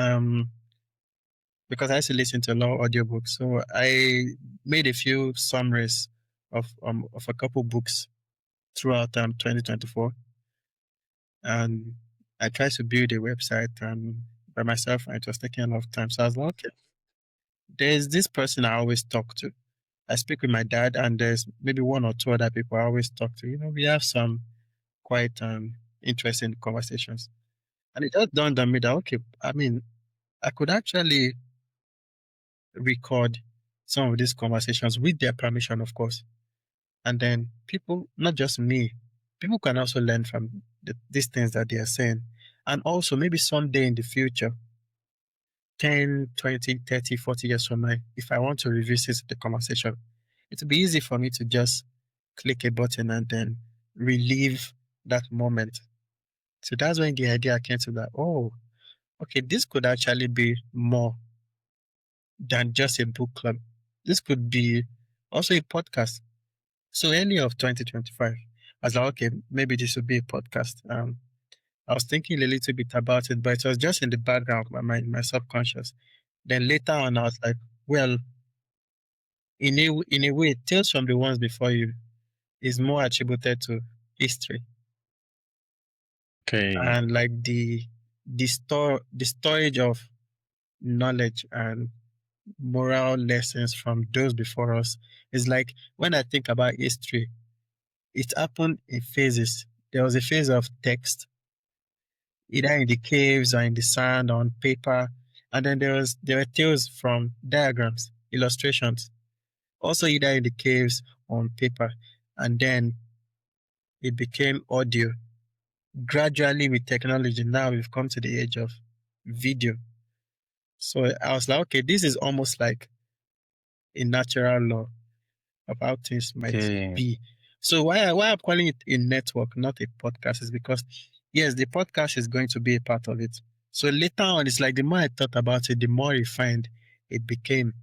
because I used to listen to a lot of audiobooks. So I made a few summaries of a couple books throughout 2024, and I tried to build a website by myself, and it was taking a lot of time. So I was like, okay, there's this person I always talk to. I speak with my dad, and there's maybe one or two other people I always talk to. We have some quite interesting conversations, and it just dawned on me that okay, I mean, I could actually record some of these conversations with their permission, of course. And then people, not just me, people can also learn from these things that they are saying. And also, maybe someday in the future, 10, 20, 30, 40 years from now, if I want to revisit the conversation, it will be easy for me to just click a button and then relive that moment. So that's when the idea came to that, oh, okay, this could actually be more than just a book club. This could be also a podcast. So early of 2025, I was like, okay, maybe this would be a podcast. I was thinking a little bit about it, but it was just in the background of my mind, my subconscious. Then later on, I was like, well, in a way, Tales from the Ones Before You is more attributed to history Okay. and like the storage of knowledge and moral lessons from those before us is like when I think about history, it happened in phases. There was a phase of text, either in the caves or in the sand or on paper, and then there were tales from diagrams, illustrations, also either in the caves or on paper, and then it became audio. Gradually, with technology, now we've come to the age of video. So I was like, okay, this is almost like a natural law of how things might Okay. be. So why I'm calling it a network, not a podcast, is because yes, the podcast is going to be a part of it. So later on, it's like the more I thought about it, the more refined it became.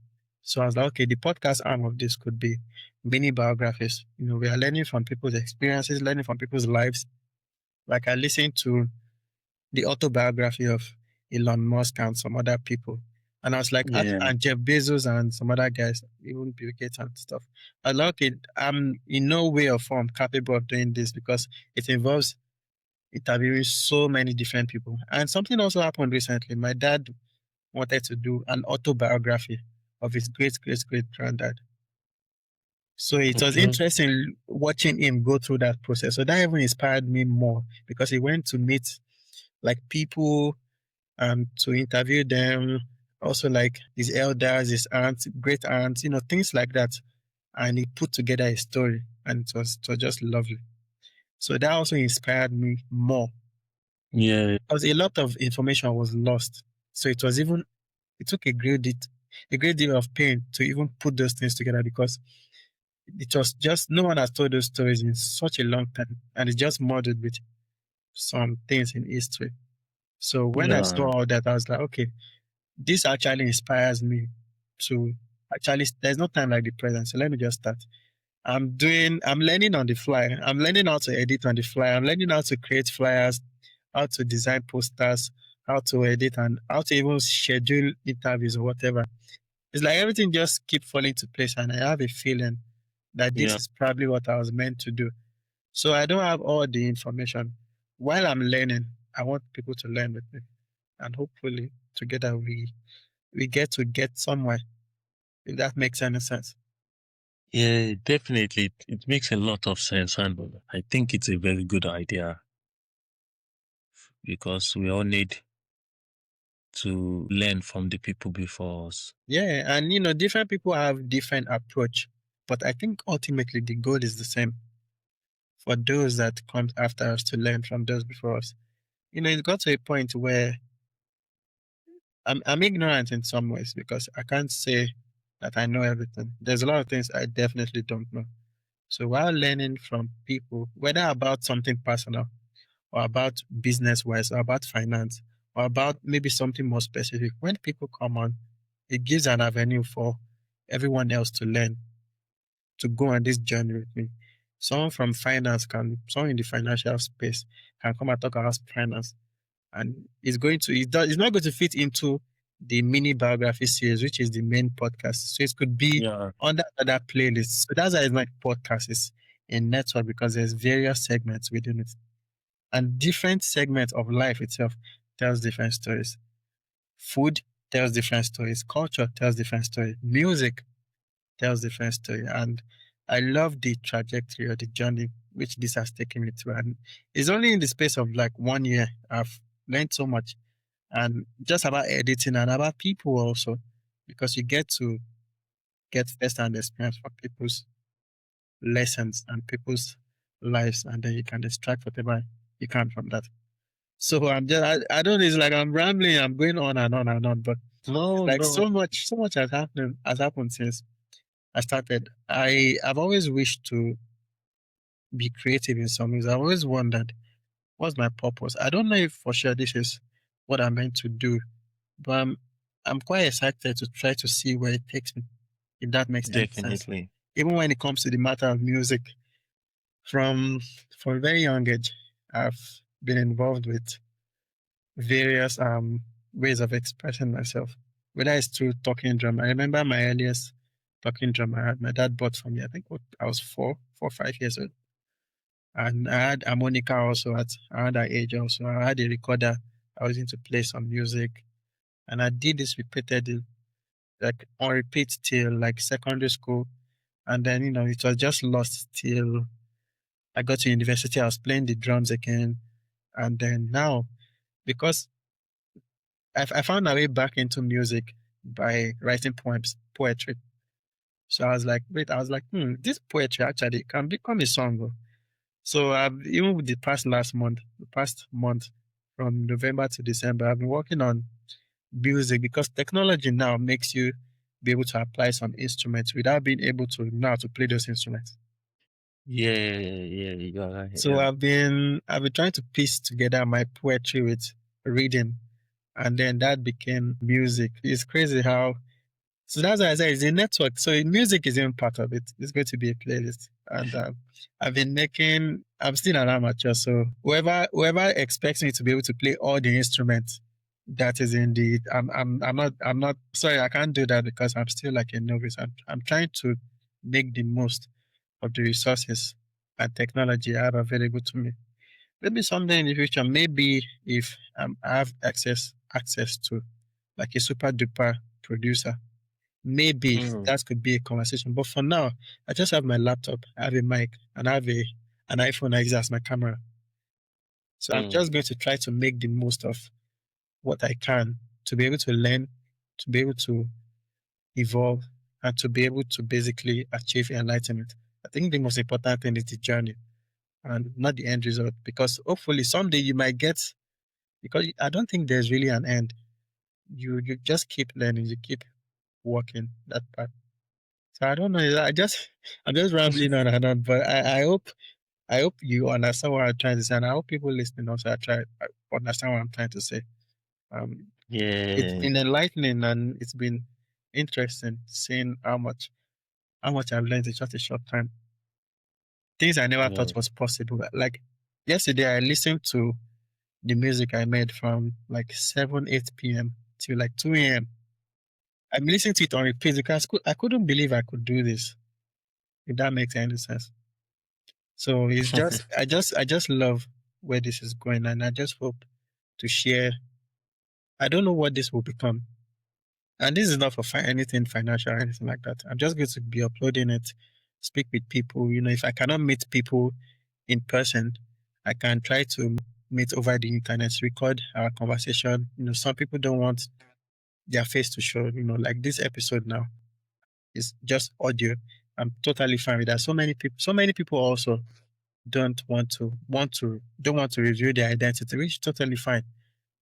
So I was like, okay, the podcast arm of this could be mini biographies. We are learning from people's experiences, learning from people's lives. Like I listened to the autobiography of Elon Musk and some other people. And I was like, Yeah. and Jeff Bezos and some other guys, even Bill Gates and stuff. I was like, okay, I'm in no way or form capable of doing this because it involves interviewing so many different people. And something also happened recently. My dad wanted to do an autobiography of his great granddad. So it was Okay. interesting watching him go through that process. So that even inspired me more because he went to meet like people to interview them, also like his elders, his aunts, great aunts, things like that. and he put together a story, and it was just lovely. So that also inspired me more, Yeah. because a lot of information was lost. So it was even, it took a great deal of pain to even put those things together, because it was just, no one has told those stories in such a long time, and it's just modded with some things in history. So when I Yeah. saw all that, I was like, okay, this actually inspires me to actually, there's no time like the present. So let me just start. I'm learning on the fly. I'm learning how to edit on the fly. I'm learning how to create flyers, how to design posters, how to edit, and how to even schedule interviews or whatever. It's like everything just keep falling to place, and I have a feeling that this Yeah. is probably what I was meant to do. So I don't have all the information. While I'm learning, I want people to learn with me, and hopefully together we get somewhere. If that makes any sense. Yeah, definitely. It makes a lot of sense, and I think it's a very good idea because we all need to learn from the people before us. Yeah, and different people have different approach, but I think ultimately the goal is the same for those that come after us to learn from those before us. It got to a point where I'm ignorant in some ways, because I can't say that I know everything. There's a lot of things I definitely don't know. So while learning from people, whether about something personal or about business wise or about finance or about maybe something more specific, when people come on, it gives an avenue for everyone else to learn, to go on this journey with me. Someone in the financial space can come and talk about finance, and it's not going to fit into the mini biography series, which is the main podcast. So it could be Yeah, under other playlists. So that's why it's not podcast, it's a network, because there's various segments within it. And different segments of life itself tells different stories. Food tells different stories. Culture tells different stories. Music tells different story. And I love the trajectory or the journey which this has taken me to. And it's only in the space of like 1 year I've learned so much, and just about editing and about people also, because you get to get first-hand experience from people's lessons and people's lives, and then you can extract whatever you can from that. So I don't, it's like I'm rambling, I'm going on and on and on, but it's no, like no, so much has happened since I started. I've always wished to be creative in some ways. I've always wondered, what's my purpose? I don't know if for sure this is what I'm meant to do, but I'm quite excited to try to see where it takes me, if that makes any sense. definitely, Even when it comes to the matter of music, from from a very young age, I've been involved with various ways of expressing myself. Whether it's through talking drum. I remember my earliest talking drum I had my dad bought for me. I think I was 5 years old. And I had harmonica also at around that age also. I had a recorder. I was into play some music. And I did this repeatedly, like on repeat till like secondary school. And then, it was just lost till I got to university. I was playing the drums again. And then now, because I found my way back into music by writing poetry. So I was like, this poetry actually can become a song. Oh. So even with the past month, from November to December, I've been working on music, because technology now makes you be able to apply some instruments without being able to now to play those instruments. yeah, yeah, you're right, So yeah, I've been trying to piece together my poetry with reading, and then that became music. It's crazy how. So that's why I say it's a network. So music is even part of it. It's going to be a playlist, and I'm still an amateur, so whoever expects me to be able to play all the instruments, that is indeed. I'm not sorry. I can't do that, because I'm still like a novice. I'm trying to make the most of the resources and technology I have available to me. Maybe someday in the future, maybe if I have access to like a super duper producer, maybe mm, that could be a conversation. But for now, I just have my laptop, I have a mic, and I have an iPhone I use as my camera. So I'm mm, just going to try to make the most of what I can, to be able to learn, to be able to evolve, and to be able to basically achieve enlightenment. I think the most important thing is the journey and not the end result, because hopefully someday you might get, because I don't think there's really an end. You just keep learning, you keep walking that path. So I don't know. I'm just rambling on and on, but I hope you understand what I'm trying to say, and I hope people listening also understand what I'm trying to say. It's Yeah. been enlightening and it's been interesting seeing how much I've learned in such a short time. Things I never Yeah. thought was possible. Like yesterday, I listened to the music I made from like 7, 8 p.m. to like 2 a.m. I'm listening to it on repeat because I couldn't believe I could do this. If that makes any sense. So it's just I just love where this is going, and I just hope to share. I don't know what this will become, and this is not for anything financial or anything like that. I'm just going to be uploading it, speak with people. You know, if I cannot meet people in person, I can try to meet over the internet, record our conversation. You know, some people don't want their face to show. You know, like this episode now is just audio. I'm totally fine with that. So many people also don't want to reveal their identity, which is totally fine.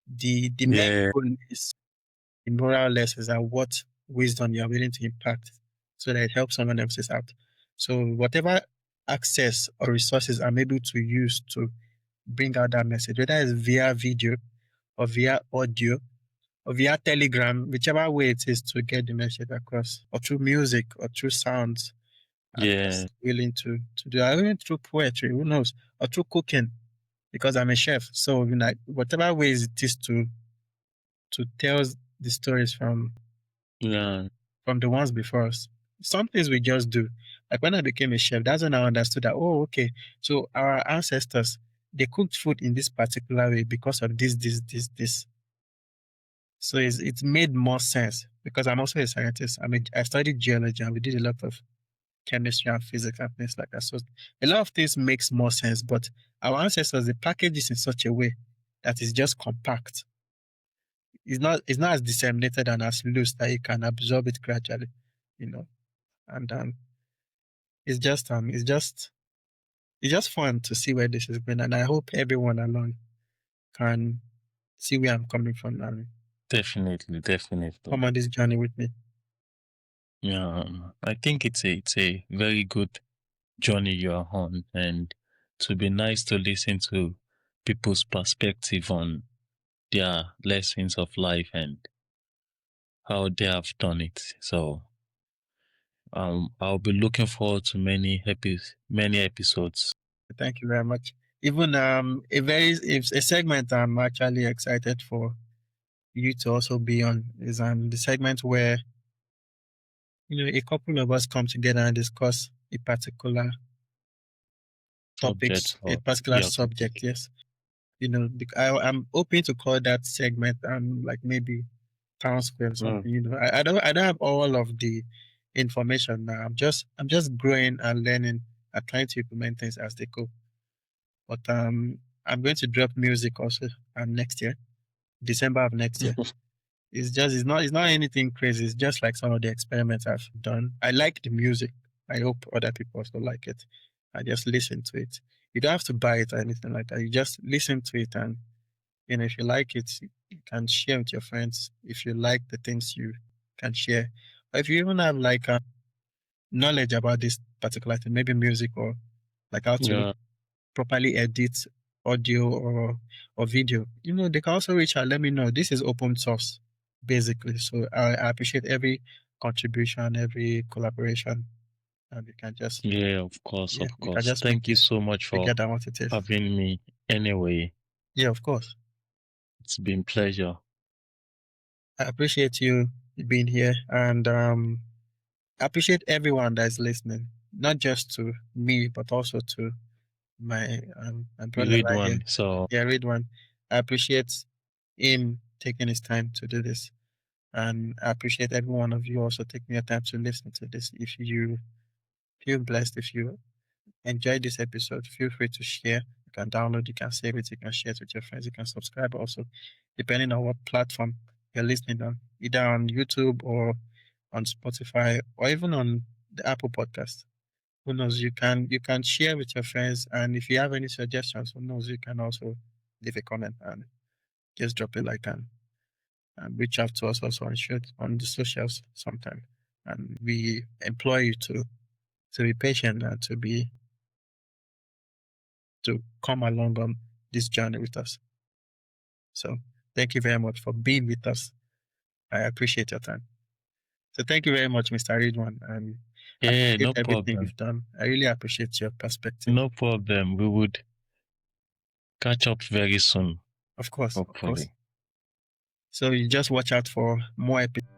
The main Yeah. goal is the moral lessons and what wisdom you are willing to impact so that it helps someone else's out. So whatever access or resources I'm able to use to bring out that message, whether it's via video or via audio or via telegram, whichever way it is to get the message across, or through music or through sounds, I'm Yeah. just willing to do that. Even through poetry, who knows, or through cooking, because I'm a chef. So you know, whatever ways it is to tell the stories Yeah. from the ones before us. Some things we just do. Like when I became a chef, that's when I understood that, oh, okay, so our ancestors, they cooked food in this particular way because of this. So it's made more sense because I'm also a scientist. I studied geology and we did a lot of chemistry and physics and things like that. So a lot of things makes more sense, but our ancestors, they package this in such a way that is just compact. It's not as disseminated and as loose that you can absorb it gradually, you know. And it's just fun to see where this is going, and I hope everyone along can see where I'm coming from and Definitely. Definitely. come on this journey with me. Yeah. I think it's a very good journey you are on, and to be nice to listen to people's perspective on their lessons of life and how they have done it. So I'll be looking forward to many episodes. Thank you very much. Even a segment I'm actually excited for you to also be on is the segment where a couple of us come together and discuss a particular Subjects a or particular yeah, subject. topic. Yes, I'm hoping to call that segment like maybe town square or Mm. something. I don't have all of the information now. I'm just growing and learning and trying to implement things as they go. But I'm going to drop music also next year, December of next year. It's not anything crazy. It's just like some of the experiments I've done. I like the music. I hope other people also like it. I just listen to it. You don't have to buy it or anything like that. You just listen to it, and if you like it, you can share with your friends. If you like the things, you can share. Or if you even have like knowledge about this particular thing, maybe music or like how to Yeah, properly edit audio or video, they can also reach out. Let me know. This is open source, basically. So I appreciate every contribution, every collaboration, and we can just yeah, of course, yeah, of we can course. just make Thank you this so much for together what it is. having me. Anyway, Yeah, of course. it's been pleasure. I appreciate you being here, and I appreciate everyone that is listening, not just to me, but also to my You brother read right here. one, so Yeah, Ridwan. I appreciate him taking his time to do this. And I appreciate every one of you also taking your time to listen to this. If you feel blessed, if you enjoyed this episode, feel free to share. You can download, you can save it, you can share it with your friends, you can subscribe also, depending on what platform you're listening on, either on YouTube or on Spotify, or even on the Apple podcast. Who knows? You can share with your friends, and if you have any suggestions, who knows? You can also leave a comment and just drop it like and reach out to us also on the socials sometime. And we employ you to be patient and to come along on this journey with us. So thank you very much for being with us. I appreciate your time. So thank you very much, Mr. Ridwan, and I Yeah, appreciate no everything problem. you've done. I really appreciate your perspective. No problem. We would catch up very soon, Of course, of course. hopefully. So you just watch out for more episodes.